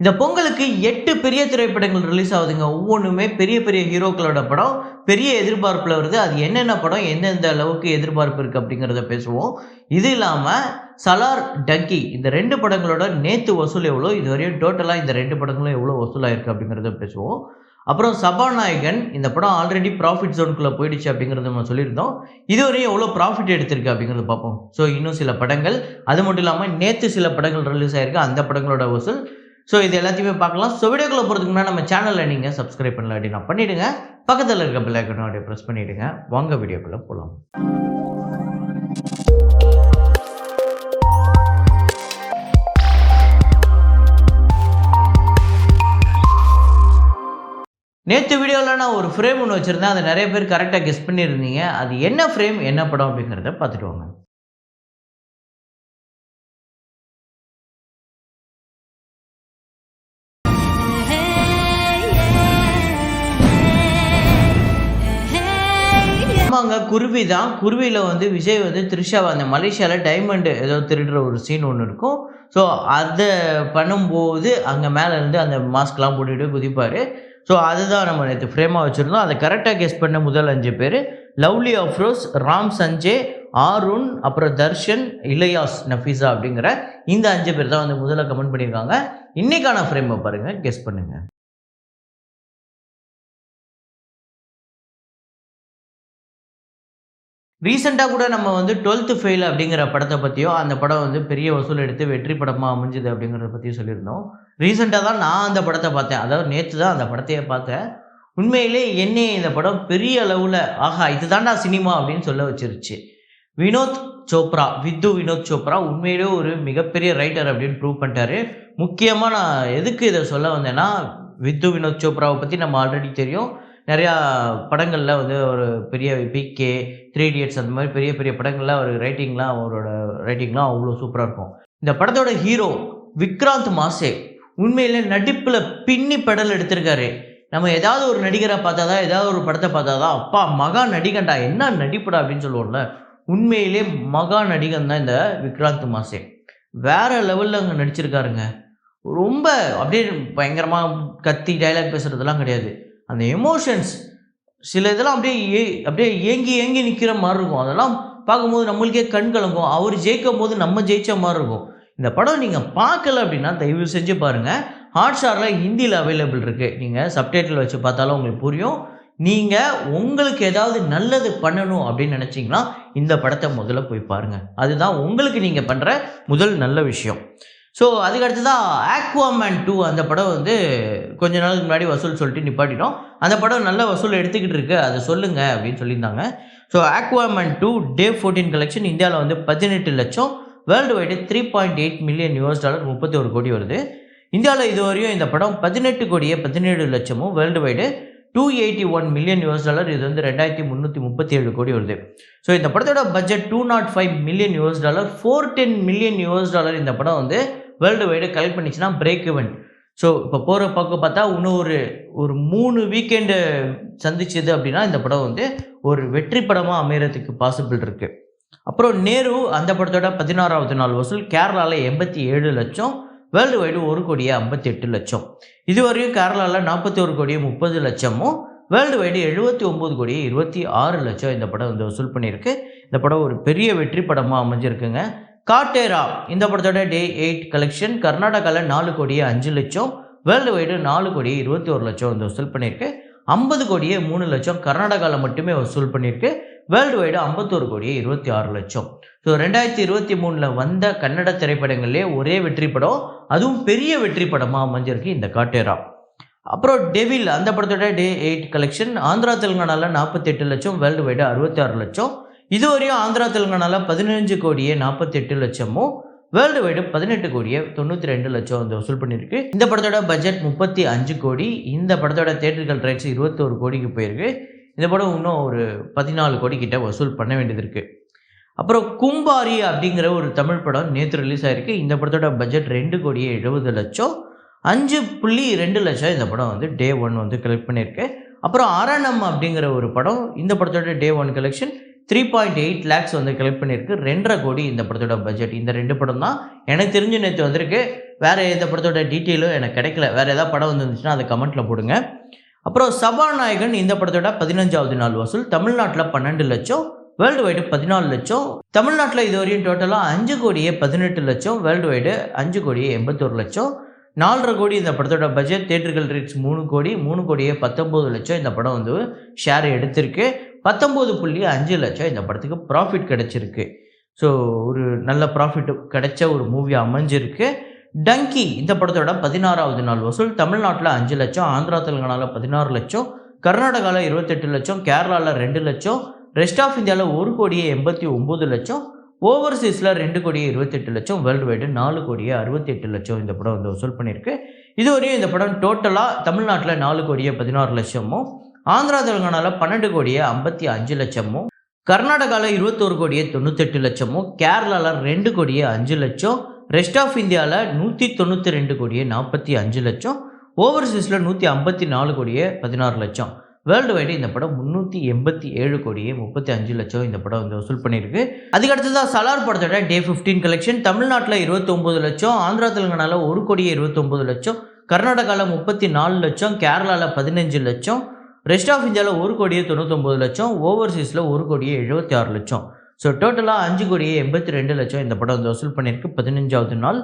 இந்த பொங்கலுக்கு 8 பெரிய திரைப்படங்கள் ரிலீஸ் ஆகுதுங்க. ஒவ்வொன்னுமே பெரிய பெரிய ஹீரோக்களோட படம். பெரிய எதிர்பார்ப்புல வருது. அது என்னென்ன படம், எந்தெந்த அளவுக்கு எதிர்பார்ப்பு இருக்கு அப்படிங்கிறத பேசுவோம். இது இல்லாம சலார், டங்கி இந்த 2 படங்களோட நேத்து வசூல் எவ்வளோ, இதுவரையும் டோட்டலா இந்த 2 படங்களும் எவ்வளோ வசூலாயிருக்கு அப்படிங்கிறத பேசுவோம். அப்புறம் சபாநாயகன் இந்த படம் ஆல்ரெடி ப்ராஃபிட் ஜோனுக்குள்ள போயிடுச்சு அப்படிங்கிறத நம்ம சொல்லியிருந்தோம். இதுவரையும் எவ்வளோ ப்ராஃபிட் எடுத்திருக்கு அப்படிங்கிறத பார்ப்போம். ஸோ இன்னும் சில படங்கள், அது மட்டும் இல்லாமல் நேற்று சில படங்கள் ரிலீஸ் ஆயிருக்கு, அந்த படங்களோட வசூல். ஸோ இது எல்லாத்தையுமே பார்க்கலாம். ஸோ வீடியோக்குள்ள போகிறதுக்கு முன்னாடி நம்ம சேனலில் நீங்கள் சப்ஸ்கிரைப் பண்ணல அப்படின்னா பண்ணிவிடுங்க. பக்கத்தில் இருக்க பெல் ஐக்கானை அப்படியே ப்ரெஸ் பண்ணிவிடுங்க. வாங்க வீடியோக்குள்ளே போகலாம். நேற்று வீடியோவில் நான் ஒரு ஃப்ரேம் ஒன்று வச்சுருந்தேன். அதை நிறைய பேர் கரெக்டாக கெஸ் பண்ணியிருந்தீங்க. அது என்ன ஃப்ரேம், என்ன படம் அப்படிங்கிறத பார்த்துட்டு வாங்க. ஆமாங்க, குருவி தான். குருவியில் வந்து விஜய் வந்து த்ரிஷாவை அந்த மலேசியாவில் டைமண்ட் ஏதோ திருடுற ஒரு சீன் ஒன்று இருக்கும். ஸோ அதை பண்ணும்போது அங்கே மேலே இருந்து அந்த மாஸ்க்லாம் போட்டுட்டு குதிப்பார். ஸோ அதுதான் நம்ம நேற்று ஃப்ரேமாக வச்சுருந்தோம். அதை கரெக்டாக கெஸ் பண்ண முதல் 5 பேர் லவ்லி அஃப்ரோஸ், ராம் சஞ்சய், ஆருண், அப்புறம் தர்ஷன், இளையாஸ், நஃபீஸா அப்படிங்கிற இந்த 5 பேர் தான் வந்து முதல்ல கமெண்ட் பண்ணியிருக்காங்க. இன்றைக்கான ஃப்ரேமை பாருங்கள், கெஸ் பண்ணுங்கள். ரீசெண்டாக கூட நம்ம வந்து 12th ஃபெயில் அப்படிங்கிற படத்தை பற்றியும், அந்த படம் வந்து பெரிய வசூல் எடுத்து வெற்றி படமாக அமைஞ்சுது அப்படிங்கிறத பற்றியும் சொல்லியிருந்தோம். ரீசெண்டாக தான் நான் அந்த படத்தை பார்த்தேன். அதாவது நேற்று தான் அந்த படத்தையே பார்த்தேன். உண்மையிலே என்னையே இந்த படம் பெரிய அளவில் ஆஹா இது தாண்டா சினிமா அப்படின்னு சொல்ல வச்சிருச்சு. வினோத் சோப்ரா உண்மையிலே ஒரு மிகப்பெரிய ரைட்டர் அப்படின்னு ப்ரூவ் பண்ணிட்டாரு. முக்கியமாக நான் எதுக்கு இதை சொல்ல வந்தேன்னா, வினோத் சோப்ராவை பற்றி நம்ம ஆல்ரெடி தெரியும். நிறையா படங்களில் வந்து ஒரு பெரிய பிகே, 3 இடியட்ஸ் அந்த மாதிரி பெரிய பெரிய படங்களில் அவர் அவரோட ரைட்டிங்லாம் அவ்வளோ சூப்பராக இருக்கும். இந்த படத்தோட ஹீரோ விக்ராந்த் மாசே உண்மையிலே நடிப்பில் பின்னி பெடல் எடுத்திருக்காரு. நம்ம ஏதாவது ஒரு நடிகரை பார்த்தாதான், ஏதாவது ஒரு படத்தை பார்த்தாதான் அப்பா மகா நடிகன்டா, என்ன நடிப்புடா அப்படின்னு சொல்லுவோம்ல. உண்மையிலே மகா நடிகன் தான் இந்த விக்ராந்த் மாசே. வேற லெவலில் அங்கே நடிச்சிருக்காருங்க. ரொம்ப அப்படியே பயங்கரமாக கத்தி டைலாக் பேசுகிறதுலாம் கிடையாது. அந்த எமோஷன்ஸ் சில இதெல்லாம் அப்படியே ஏங்கி நிற்கிற மாதிரி இருக்கும். அதெல்லாம் பார்க்கும்போது நம்மளுக்கே கண் கலங்கும். அவர் ஜெயிக்கும் போது நம்ம ஜெயிச்ச மாதிரி இருக்கும். இந்த படம் நீங்கள் பார்க்கல அப்படின்னா தயவு செஞ்சு பாருங்கள். ஹாட்ஸ்டாரில் ஹிந்தியில் அவைலபிள் இருக்குது. நீங்கள் சப்டைட்டில் வச்சு பார்த்தாலும் உங்களுக்கு புரியும். நீங்கள் உங்களுக்கு ஏதாவது நல்லது பண்ணணும் அப்படின்னு நினச்சிங்கன்னா இந்த படத்தை முதல்ல போய் பாருங்கள். அதுதான் உங்களுக்கு நீங்கள் பண்ணுற முதல் நல்ல விஷயம். ஸோ அதுக்கடுத்து தான் ஆக்வாமேன் 2 அந்த படம் வந்து கொஞ்ச நாளுக்கு முன்னாடி வசூல் சொல்லிட்டு நிப்பாட்டிட்டோம். அந்த படம் நல்ல வசூல் எடுத்துக்கிட்டு இருக்கு, அதை சொல்லுங்கள் அப்படின்னு சொல்லியிருந்தாங்க. ஸோ ஆக்வாமேன் 2 Day 14 கலெக்ஷன் இந்தியாவில் வந்து 18 லட்சம், வேர்ல்டு வைடு $3.8 மில்லியன், $31 கோடி வருது. இந்தியாவில் இதுவரையும் இந்த படம் 18 கோடியே 17 லட்சமும், வேர்ல்டு வைடு $281 மில்லியன், இது வந்து 2337 கோடி வருது. ஸோ இந்த படத்தோட பட்ஜெட் $205 மில்லியன், $410 மில்லியன் இந்த படம் வந்து world wide collect பண்ணிச்சுன்னா break even. So இப்போ போகிற பக்கம் பார்த்தா இன்னும் ஒரு 3 வீக்கெண்டு சந்திச்சது அப்படின்னா இந்த படம் வந்து ஒரு வெற்றி படமாக அமையறதுக்கு பாசிபிள் இருக்குது. அப்புறம் நேரு அந்த படத்தோட 16வது நாள் வசூல் கேரளாவில் 87 லட்சம், வேர்ல்டு வைடு 1 கோடியே 58 லட்சம். இதுவரையும் கேரளாவில் 41 கோடியே 30 லட்சமும், வேர்ல்டு வைடு 79 கோடியே 26 லட்சம் இந்த படம் வந்து வசூல் பண்ணியிருக்கு. இந்த படம் ஒரு பெரிய வெற்றி படமாக அமைஞ்சிருக்குங்க. காட்டேரா இந்த படத்தோட Day 8 கலெக்ஷன் கர்நாடகாவில் 4 கோடியே 5 லட்சம், வேர்ல்டு வைடு 4 கோடியே 21 லட்சம் வந்து வசூல் பண்ணியிருக்கு. 50 கோடியே 3 லட்சம் கர்நாடகாவில் மட்டுமே வசூல் பண்ணியிருக்கு. வேர்ல்டு வைடு 51 கோடியே 26 லட்சம். ஸோ 2023 வந்த கன்னட திரைப்படங்கள்லேயே ஒரே வெற்றி படம், அதுவும் பெரிய வெற்றி படமாக அமைஞ்சிருக்கு இந்த காட்டேரா. அப்புறம் டெவில் அந்த படத்தோட Day 8 கலெக்ஷன் ஆந்திரா தெலுங்கானாவில் 48 லட்சம், வேர்ல்டு வைடு 66 லட்சம். இதுவரையும் ஆந்திரா தெலுங்கானாவில் 15 கோடியே 48 லட்சமும், வேர்ல்டு வைடு 18 கோடியே 92 லட்சம் வந்து வசூல் பண்ணியிருக்கு. இந்த படத்தோட பட்ஜெட் 35 கோடி. இந்த படத்தோட தியேட்டர்கள் ரைட்ஸ் 21 கோடிக்கு போயிருக்கு. இந்த படம் இன்னும் ஒரு 14 கோடி கிட்ட வசூல் பண்ண வேண்டியது இருக்குது. அப்புறம் கும்பாரி அப்படிங்கிற ஒரு தமிழ் படம் நேற்று ரிலீஸ் ஆகிருக்கு. இந்த படத்தோட பட்ஜெட் 2 கோடியே 70 லட்சம், 5.2 லட்சம் இந்த படம் வந்து Day 1 வந்து கலெக்ட் பண்ணியிருக்கு. அப்புறம் அரணம் அப்படிங்கிற ஒரு படம், இந்த படத்தோட Day 1 கலெக்ஷன் 3.8 lakhs வந்து கலெக்ட் பண்ணியிருக்கு. 2.5 கோடி இந்த படத்தோட பட்ஜெட். இந்த 2 படம் தான் எனக்கு தெரிஞ்சு நேற்று வந்திருக்கு. வேறு எந்த படத்தோட டீட்டெயிலும் எனக்கு கிடைக்கல. வேறு ஏதாவது படம் வந்துருந்துச்சுன்னா அதை கமெண்ட்டில் போடுங்க. அப்புறம் சபாநாயகன் இந்த படத்தோட 15வது நாள் வசூல் தமிழ்நாட்டில் 12 லட்சம், வேர்ல்டு வைடு 14 லட்சம். தமிழ்நாட்டில் இதுவரையும் டோட்டலாக 5 கோடியே 18 லட்சம், வேர்ல்டு வைடு 5 கோடியே 81 லட்சம். 4.5 கோடி இந்த படத்தோட பட்ஜெட். தியேட்டர்கள் ரீச் 3 கோடி, 3 கோடியே 19 லட்சம் இந்த படம் வந்து ஷேர் எடுத்திருக்கு. 19.5 லட்சம் இந்த படத்துக்கு ப்ராஃபிட் கிடச்சிருக்கு. ஸோ ஒரு நல்ல ப்ராஃபிட் கிடைச்ச ஒரு மூவி அமைஞ்சிருக்கு. டங்கி இந்த படத்தோட 16வது நாள் வசூல் தமிழ்நாட்டில் 5 லட்சம், ஆந்திரா தெலுங்கானாவில் 16 லட்சம், கர்நாடகாவில் 28 லட்சம், கேரளாவில் 2 லட்சம், ரெஸ்ட் ஆஃப் இந்தியாவில் 1 கோடியே 89 லட்சம், ஓவர்சீஸில் 2 கோடியே 28 லட்சம், வேர்ல்டு வைடு 4 கோடியே 68 லட்சம் இந்த படம் வந்து வசூல் பண்ணியிருக்கு. இதுவரையும் இந்த படம் டோட்டலாக தமிழ்நாட்டில் 4 கோடியே 16 லட்சமும், ஆந்திரா தெலுங்கானாவில் 12 கோடியே 55 லட்சமும், கர்நாடகாவில் 21 கோடியே 98 லட்சமும், கேரளாவில் 2 கோடியே 5 லட்சம், ரெஸ்ட் ஆஃப் இந்தியாவில் 192 கோடியே 45 லட்சம், ஓவர்சீஸில் 154 கோடியே 16 லட்சம், வேர்ல்டு வைடு இந்த படம் 387 கோடியே 35 லட்சம் இந்த படம் வந்து வசூல் பண்ணியிருக்கு. அதுக்கடுத்ததான் சலார் படத்தோட டே 15 கலெக்ஷன் தமிழ்நாட்டில் 29 லட்சம், ஆந்திரா தெலுங்கானாவில் 1 கோடியே 29 லட்சம், கர்நாடகாவில் 34 லட்சம், கேரளாவில் 15 லட்சம், ரெஸ்ட் ஆஃப் இந்தியாவில் 1 கோடியே 99 லட்சம், ஓவர்சீஸில் 1 கோடியே 76 லட்சம். ஸோ டோட்டலாக 5 கோடியே 82 லட்சம் இந்த படம் வந்து வசூல் பண்ணியிருக்கு 15வது நாள்.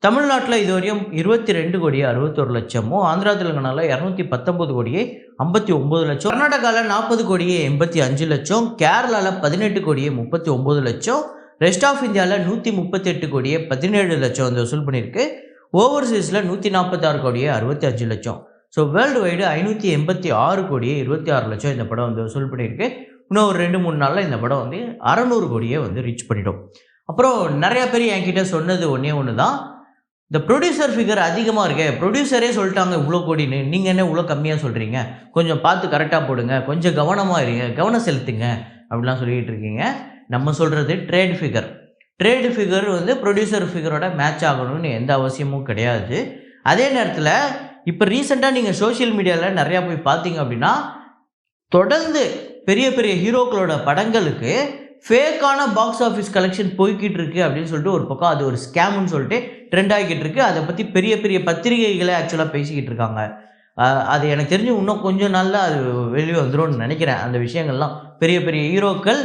தமிழ்நாட்டில் இதுவரையும் 22 கோடியே 61 லட்சமும், ஆந்திரா தெலுங்கானாவில் 219 கோடியே 59 லட்சம், கர்நாடகாவில் 40 கோடியே 85 லட்சம், கேரளாவில் 18 கோடியே 39 லட்சம், ரெஸ்ட் ஆஃப் இந்தியாவில் 138 கோடியே 17 லட்சம் வந்து வசூல் பண்ணியிருக்கு. ஓவர்சீஸில் 146 கோடியே 65 லட்சம். ஸோ வேர்ல்டு வைடு 586 கோடியே 26 லட்சம் இந்த படம் வந்து வசூல் பண்ணியிருக்கு. இன்னும் ஒரு 2-3 நாளில் இந்த படம் வந்து 600 கோடியே வந்து ரீச் பண்ணிடும். அப்புறம் நிறையா பேர் என்கிட்ட சொன்னது ஒன்று தான், இந்த ப்ரொடியூசர் ஃபிகர் அதிகமாக இருக்கே, ப்ரொடியூசரே சொல்லிட்டாங்க இவ்வளோ கோடின்னு, நீங்கள் என்ன இவ்வளோ கம்மியாக சொல்கிறீங்க, கொஞ்சம் பார்த்து கரெக்டாக போடுங்க, கொஞ்சம் கவனமாக இருங்க, கவனம் செலுத்துங்க அப்படிலாம் சொல்லிகிட்டு இருக்கீங்க. நம்ம சொல்கிறது ட்ரேட் ஃபிகர் வந்து ப்ரொடியூசர் ஃபிகரோட மேட்ச் ஆகணும்னு எந்த அவசியமும் கிடையாது. அதே நேரத்தில் இப்போ ரீசெண்டாக நீங்கள் சோஷியல் மீடியாவில் நிறையா போய் பார்த்தீங்க அப்படின்னா, தொடர்ந்து பெரிய பெரிய ஹீரோக்களோட படங்களுக்கு ஃபேக்கான பாக்ஸ் ஆஃபீஸ் கலெக்ஷன் போய்கிட்டு இருக்கு அப்படின்னு சொல்லிட்டு ஒரு பக்கம் அது ஒரு ஸ்கேம்னு சொல்லிட்டு ட்ரெண்ட் ஆகிக்கிட்டு இருக்கு. அதை பற்றி பெரிய பெரிய பத்திரிகைகளே ஆக்சுவலாக பேசிக்கிட்டு இருக்காங்க. அது எனக்கு தெரிஞ்சு இன்னும் கொஞ்சம் நாளில் அது வெளியே வந்துடும்னு நினைக்கிறேன். அந்த விஷயங்கள்லாம் பெரிய பெரிய ஹீரோக்கள்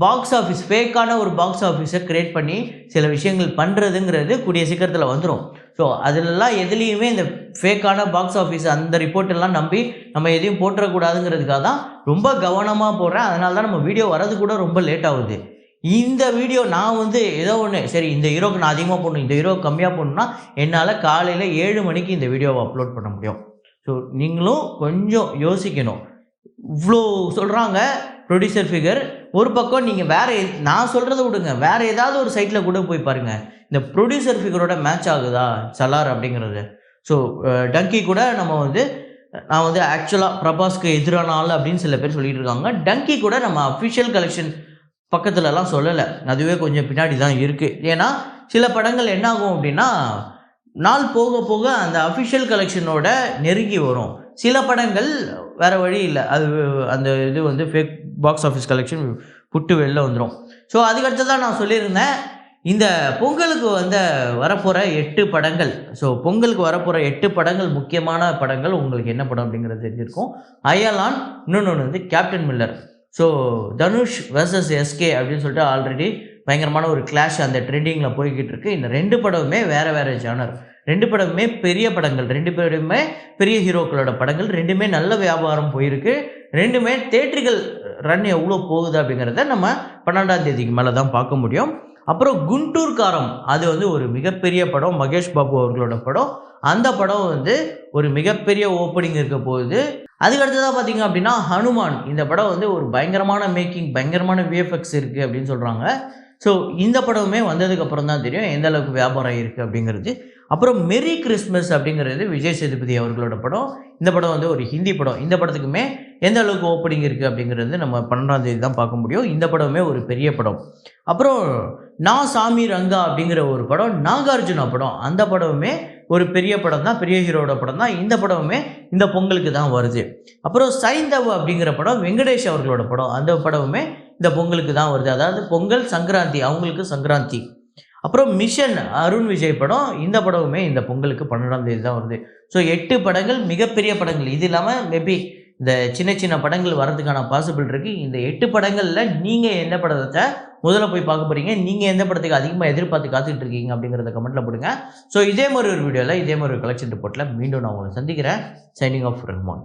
பாக்ஸ் ஆஃபீஸ் ஃபேக்கான ஒரு பாக்ஸ் ஆஃபீஸை க்ரியேட் பண்ணி சில விஷயங்கள் பண்ணுறதுங்கிறது கூடிய சீக்கிரத்தில் வந்துடும். ஸோ அதிலெல்லாம் எதுலேயுமே இந்த ஃபேக்கான பாக்ஸ் ஆஃபீஸ் அந்த ரிப்போர்ட்டெல்லாம் நம்பி நம்ம எதையும் போட்டுறக்கூடாதுங்கிறதுக்காக தான் ரொம்ப கவனமாக போடுறேன். அதனால தான் நம்ம வீடியோ வரது கூட ரொம்ப லேட் ஆகுது. இந்த வீடியோ நான் வந்து ஏதோ ஒன்று சரி இந்த ஹீரோக்கு நான் அதிகமாக போடணும், இந்த ஹீரோ கம்மியாக போடணும்னா என்னால் காலையில் 7 மணிக்கு இந்த வீடியோவை அப்லோட் பண்ண முடியும். ஸோ நீங்களும் கொஞ்சம் யோசிக்கணும். இவ்வளோ சொல்கிறாங்க ப்ரொடியூசர் ஃபிகர், ஒரு பக்கம் நீங்கள் வேறு நான் சொல்கிறத விடுங்க, வேறு ஏதாவது ஒரு சைட்டில் கூட போய் பாருங்கள், இந்த ப்ரொடியூசர் ஃபிகரோட மேட்ச் ஆகுதா சலார் அப்படிங்கிறது. ஸோ டங்கி கூட நான் வந்து ஆக்சுவலாக பிரபாஸ்க்கு எதிரான ஆள் அப்படின்னு சில பேர் சொல்லிட்டு இருக்காங்க. டங்கி கூட நம்ம அஃபிஷியல் கலெக்ஷன் பக்கத்துலலாம் சொல்லலை, அதுவே கொஞ்சம் பின்னாடி தான் இருக்குது. ஏன்னா சில படங்கள் என்ன ஆகும் அப்படின்னா நாள் போக போக அந்த அஃபிஷியல் கலெக்ஷனோட நெருங்கி வரும். சில படங்கள் வேறு வழி இல்லை, அது அந்த இது வந்து ஃபேக் பாக்ஸ் ஆஃபீஸ் கலெக்ஷன் புட்டு வெளில வந்துடும். ஸோ அதுக்கடுத்து தான் நான் சொல்லியிருந்தேன், இந்த பொங்கலுக்கு வரப்போகிற 8 படங்கள், ஸோ பொங்கலுக்கு வரப்போகிற 8 படங்கள் முக்கியமான படங்கள் உங்களுக்கு என்ன படம் அப்படிங்கிறது தெரிஞ்சிருக்கும். அயலான், இன்னொன்று வந்து captain Miller. So Dhanush vs SK அப்படின்னு சொல்லிட்டு ஆல்ரெடி பயங்கரமான ஒரு கிளாஷ் அந்த ட்ரெண்டிங்கில் போய்கிட்டு இருக்கு. இந்த 2 படமுமே வேறு ஜானர், 2 படமுமே பெரிய படங்கள், 2 பேருமே பெரிய ஹீரோக்களோட படங்கள், 2மே நல்ல வியாபாரம் போயிருக்கு. 2மே தேட்டர்கள் ரன் எவ்வளோ போகுது அப்படிங்கிறத நம்ம 12ஆம் தேதிக்கு மேலே தான் பார்க்க முடியும். அப்புறம் குண்டூர் காரம், அது வந்து ஒரு மிகப்பெரிய படம், மகேஷ் பாபு அவர்களோட படம். அந்த படம் வந்து ஒரு மிகப்பெரிய ஓப்பனிங் இருக்க போகுது. அதுக்கடுத்ததாக பார்த்தீங்க அப்படின்னா ஹனுமான், இந்த படம் வந்து ஒரு பயங்கரமான மேக்கிங், பயங்கரமான விஎஃப்எக்ஸ் இருக்குது அப்படின்னு சொல்கிறாங்க. ஸோ இந்த படமே வந்ததுக்கப்புறம் தான் தெரியும் எந்த அளவுக்கு வியாபாரம் இருக்குது அப்படிங்கிறது. அப்புறம் மெரி கிறிஸ்மஸ் அப்படிங்கிறது விஜய் சேதுபதி அவர்களோட படம். இந்த படம் வந்து ஒரு ஹிந்தி படம். இந்த படத்துக்குமே எந்த அளவுக்கு ஓப்பனிங் இருக்குது அப்படிங்கிறது நம்ம 12ஆம் தேதி தான் பார்க்க முடியும். இந்த படமே ஒரு பெரிய படம். அப்புறம் நான் சாமி ரங்கா அப்படிங்கிற ஒரு படம், நாகார்ஜுனா படம். அந்த படமுமே ஒரு பெரிய படம் தான், பெரிய ஹீரோட படம் தான். இந்த படமுமே இந்த பொங்கலுக்கு தான் வருது. அப்புறம் சைந்தவ் அப்படிங்கிற படம் வெங்கடேஷ் அவர்களோட படம். அந்த படமுமே இந்த பொங்கலுக்கு தான் வருது. அதாவது பொங்கல், சங்கராந்தி அவங்களுக்கு சங்கராந்தி. அப்புறம் மிஷன் அருண் விஜய் படம். இந்த படமுமே இந்த பொங்கலுக்கு 12ஆம் தேதி தான் வருது. ஸோ 8 படங்கள் மிகப்பெரிய படங்கள். இது இல்லாமல் மேபி இந்த சின்ன சின்ன படங்கள் வரதுக்கான பாசிபிள் இருக்குது. இந்த 8 படங்களில் நீங்கள் எந்த படத்தை முதல்ல போய் பார்க்க போகிறீங்க, நீங்கள் எந்த படத்துக்கு அதிகமாக எதிர்பார்த்து காத்துட்டு இருக்கீங்க அப்படிங்கிறத கமெண்ட்டில் போடுங்க. ஸோ இதே மாதிரி ஒரு வீடியோவில் இதே மாதிரி ஒரு கலெக்ஷன் ரிப்போர்ட்டில் மீண்டும் நான் உங்களை சந்திக்கிறேன். Signing off Rahman.